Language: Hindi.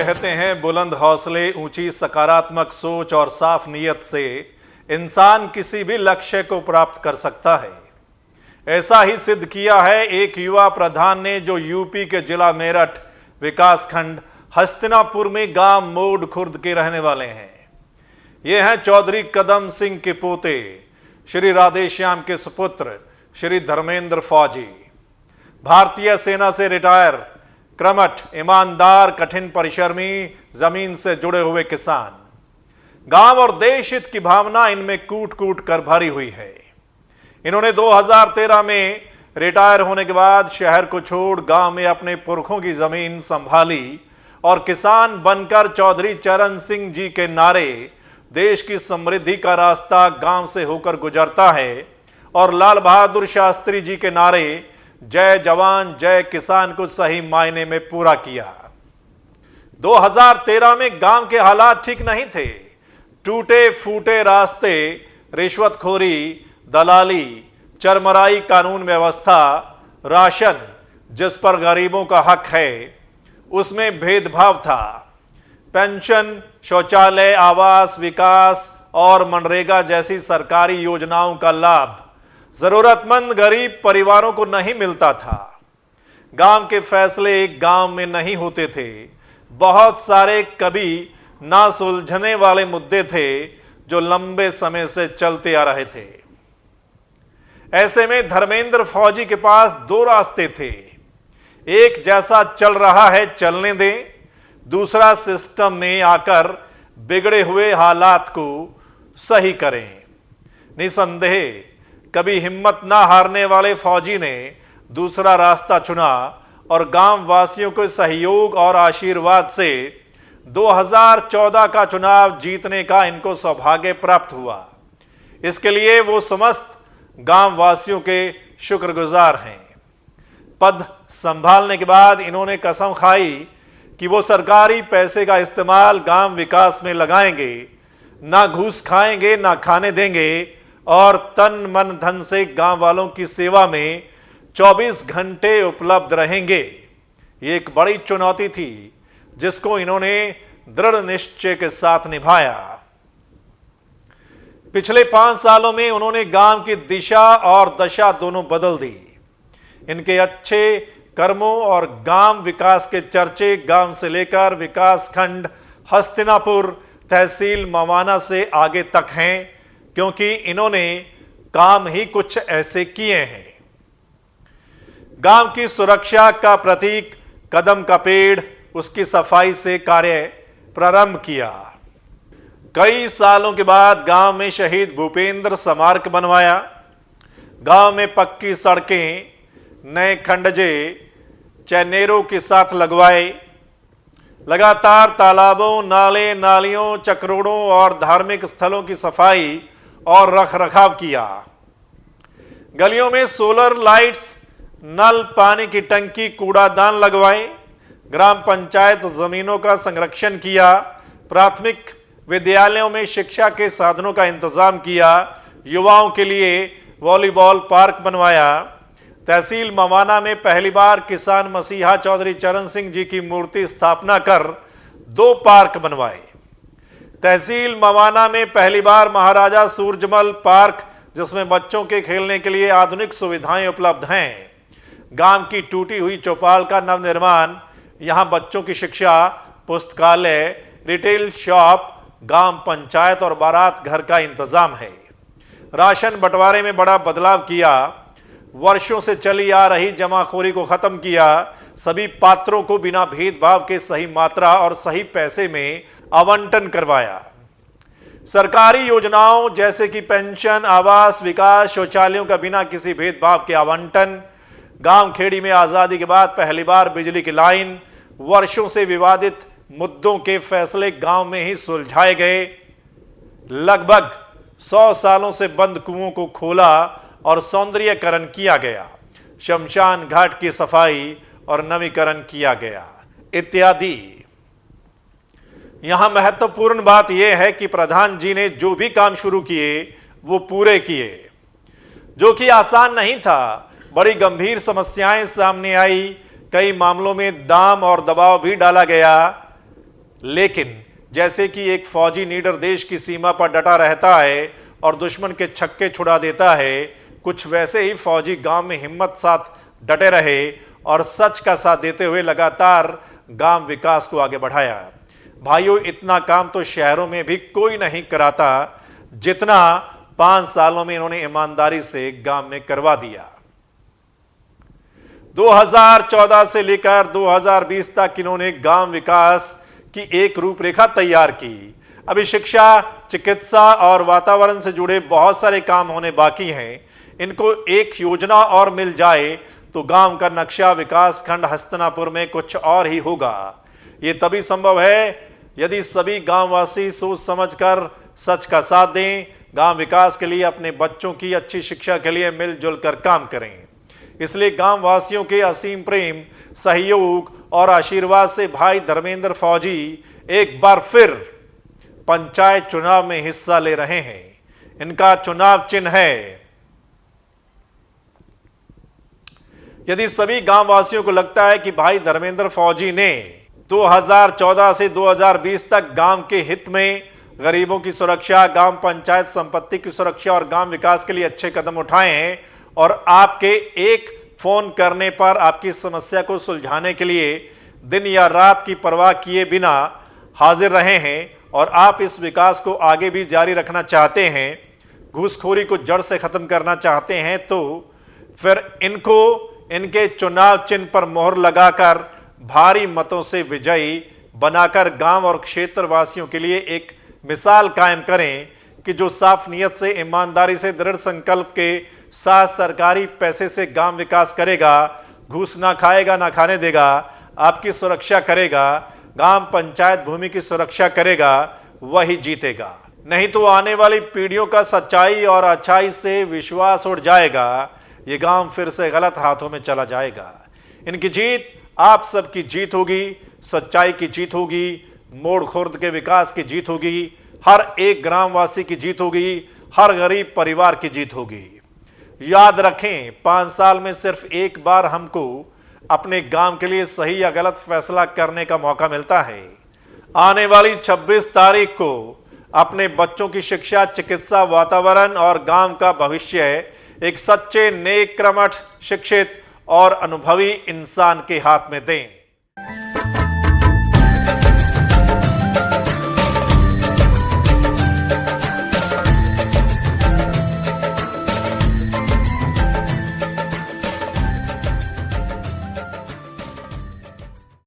कहते हैं बुलंद हौसले, ऊंची सकारात्मक सोच और साफ नीयत से इंसान किसी भी लक्ष्य को प्राप्त कर सकता है। ऐसा ही सिद्ध किया है एक युवा प्रधान ने, जो यूपी के जिला मेरठ विकासखंड हस्तिनापुर में गांव मोड खुर्द के रहने वाले हैं। ये हैं चौधरी कदम सिंह के पोते श्री राधेश्याम के सुपुत्र श्री धर्मेंद्र फौजी। भारतीय सेना से रिटायर, क्रमठ, ईमानदार, कठिन परिश्रमी, जमीन से जुड़े हुए किसान। गांव और देश हित की भावना इनमें कूट कूट कर भरी हुई है। इन्होंने 2013 में रिटायर होने के बाद शहर को छोड़ गांव में अपने पुरखों की जमीन संभाली और किसान बनकर चौधरी चरण सिंह जी के नारे "देश की समृद्धि का रास्ता गांव से होकर गुजरता है" और लाल बहादुर शास्त्री जी के नारे "जय जवान जय किसान" को सही मायने में पूरा किया। 2013 में गांव के हालात ठीक नहीं थे। टूटे फूटे रास्ते, रिश्वतखोरी, दलाली, चरमराई कानून व्यवस्था, राशन जिस पर गरीबों का हक है उसमें भेदभाव था, पेंशन, शौचालय, आवास, विकास और मनरेगा जैसी सरकारी योजनाओं का लाभ जरूरतमंद गरीब परिवारों को नहीं मिलता था। गांव के फैसले एक गांव में नहीं होते थे। बहुत सारे कभी ना सुलझने वाले मुद्दे थे जो लंबे समय से चलते आ रहे थे। ऐसे में धर्मेंद्र फौजी के पास दो रास्ते थे। एक, जैसा चल रहा है चलने दें। दूसरा, सिस्टम में आकर बिगड़े हुए हालात को सही करें। निसंदेह कभी हिम्मत ना हारने वाले फौजी ने दूसरा रास्ता चुना और गांव वासियों के सहयोग और आशीर्वाद से 2014 का चुनाव जीतने का इनको सौभाग्य प्राप्त हुआ। इसके लिए वो समस्त गांव वासियों के शुक्रगुजार हैं। पद संभालने के बाद इन्होंने कसम खाई कि वो सरकारी पैसे का इस्तेमाल गांव विकास में लगाएंगे, ना घूस खाएंगे, ना खाने देंगे और तन मन धन से गांव वालों की सेवा में 24 घंटे उपलब्ध रहेंगे। ये एक बड़ी चुनौती थी जिसको इन्होंने दृढ़ निश्चय के साथ निभाया। पिछले 5 सालों में उन्होंने गांव की दिशा और दशा दोनों बदल दी। इनके अच्छे कर्मों और गांव विकास के चर्चे गांव से लेकर विकास खंड हस्तिनापुर, तहसील मवाना से आगे तक हैं, क्योंकि इन्होंने काम ही कुछ ऐसे किए हैं। गांव की सुरक्षा का प्रतीक कदम का पेड़, उसकी सफाई से कार्य प्रारंभ किया। कई सालों के बाद गांव में शहीद भूपेंद्र स्मारक बनवाया। गांव में पक्की सड़कें, नए खंडजे चैनेरों के साथ लगवाए। लगातार तालाबों, नाले, नालियों, चक्रोड़ों और धार्मिक स्थलों की सफाई और रखरखाव किया। गलियों में सोलर लाइट्स, नल, पानी की टंकी, कूड़ादान लगवाए। ग्राम पंचायत जमीनों का संरक्षण किया। प्राथमिक विद्यालयों में शिक्षा के साधनों का इंतजाम किया। युवाओं के लिए वॉलीबॉल पार्क बनवाया। तहसील मवाना में पहली बार किसान मसीहा चौधरी चरण सिंह जी की मूर्ति स्थापना कर 2 पार्क बनवाए। तहसील मवाना में पहली बार महाराजा सूरजमल पार्क, जिसमें बच्चों के खेलने के लिए आधुनिक सुविधाएं उपलब्ध हैं। गांव की टूटी हुई चौपाल का नवनिर्माण, यहां बच्चों की शिक्षा, पुस्तकालय, रिटेल शॉप, गांव पंचायत और बारात घर का इंतजाम है। राशन बंटवारे में बड़ा बदलाव किया। वर्षों से चली आ रही जमाखोरी को खत्म किया। सभी पात्रों को बिना भेदभाव के सही मात्रा और सही पैसे में आवंटन करवाया। सरकारी योजनाओं जैसे कि पेंशन, आवास, विकास, शौचालयों का बिना किसी भेदभाव के आवंटन। गांव खेड़ी में आजादी के बाद पहली बार बिजली की लाइन। वर्षों से विवादित मुद्दों के फैसले गांव में ही सुलझाए गए। लगभग 100 सालों से बंद कुओं को खोला और सौंदर्यीकरण किया गया। शमशान घाट की सफाई और नवीकरण किया गया, इत्यादि। यहां महत्वपूर्ण बात यह है कि प्रधान जी ने जो भी काम शुरू किए वो पूरे किए, जो कि आसान नहीं था। बड़ी गंभीर समस्याएं सामने आई। कई मामलों में दाम और दबाव भी डाला गया। लेकिन जैसे कि एक फौजी लीडर देश की सीमा पर डटा रहता है और दुश्मन के छक्के छुड़ा देता है, कुछ वैसे ही फौजी गांव में हिम्मत साथ डटे रहे और सच का साथ देते हुए लगातार गांव विकास को आगे बढ़ाया। भाइयों, इतना काम तो शहरों में भी कोई नहीं कराता जितना 5 सालों में इन्होंने ईमानदारी से गांव में करवा दिया। 2014 से लेकर 2020 तक इन्होंने गांव विकास की एक रूपरेखा तैयार की। अभी शिक्षा, चिकित्सा और वातावरण से जुड़े बहुत सारे काम होने बाकी हैं। इनको एक योजना और मिल जाए तो गांव का नक्शा विकास खंड हस्तिनापुर में कुछ और ही होगा। यह तभी संभव है यदि सभी गांववासी सोच समझकर सच का साथ दें, गांव विकास के लिए, अपने बच्चों की अच्छी शिक्षा के लिए मिलजुल कर काम करें। इसलिए गांव वासियों के असीम प्रेम, सहयोग और आशीर्वाद से भाई धर्मेंद्र फौजी एक बार फिर पंचायत चुनाव में हिस्सा ले रहे हैं। इनका चुनाव चिन्ह है। यदि सभी गांव वासियों को लगता है कि भाई धर्मेंद्र फौजी ने 2014 से 2020 तक गांव के हित में गरीबों की सुरक्षा, गांव पंचायत संपत्ति की सुरक्षा और गांव विकास के लिए अच्छे कदम उठाए हैं और आपके एक फोन करने पर आपकी समस्या को सुलझाने के लिए दिन या रात की परवाह किए बिना हाजिर रहे हैं और आप इस विकास को आगे भी जारी रखना चाहते हैं, घूसखोरी को जड़ से खत्म करना चाहते हैं, तो फिर इनको इनके चुनाव चिन्ह पर मोहर लगाकर भारी मतों से विजयी बनाकर गांव और क्षेत्र वासियों के लिए एक मिसाल कायम करें कि जो साफ नियत से, ईमानदारी से, दृढ़ संकल्प के साथ सरकारी पैसे से गांव विकास करेगा, घूस ना खाएगा, ना खाने देगा, आपकी सुरक्षा करेगा, गांव पंचायत भूमि की सुरक्षा करेगा, वही जीतेगा। नहीं तो आने वाली पीढ़ियों का सच्चाई और अच्छाई से विश्वास उड़ जाएगा। ये गांव फिर से गलत हाथों में चला जाएगा। इनकी जीत आप सबकी जीत होगी, सच्चाई की जीत होगी, मोड़ खुर्द के विकास की जीत होगी, हर एक ग्रामवासी की जीत होगी, हर गरीब परिवार की जीत होगी। याद रखें, 5 साल में सिर्फ एक बार हमको अपने गांव के लिए सही या गलत फैसला करने का मौका मिलता है। आने वाली 26 तारीख को अपने बच्चों की शिक्षा, चिकित्सा, वातावरण और गांव का भविष्य एक सच्चे, नेक, कर्मठ, शिक्षित और अनुभवी इंसान के हाथ में दें।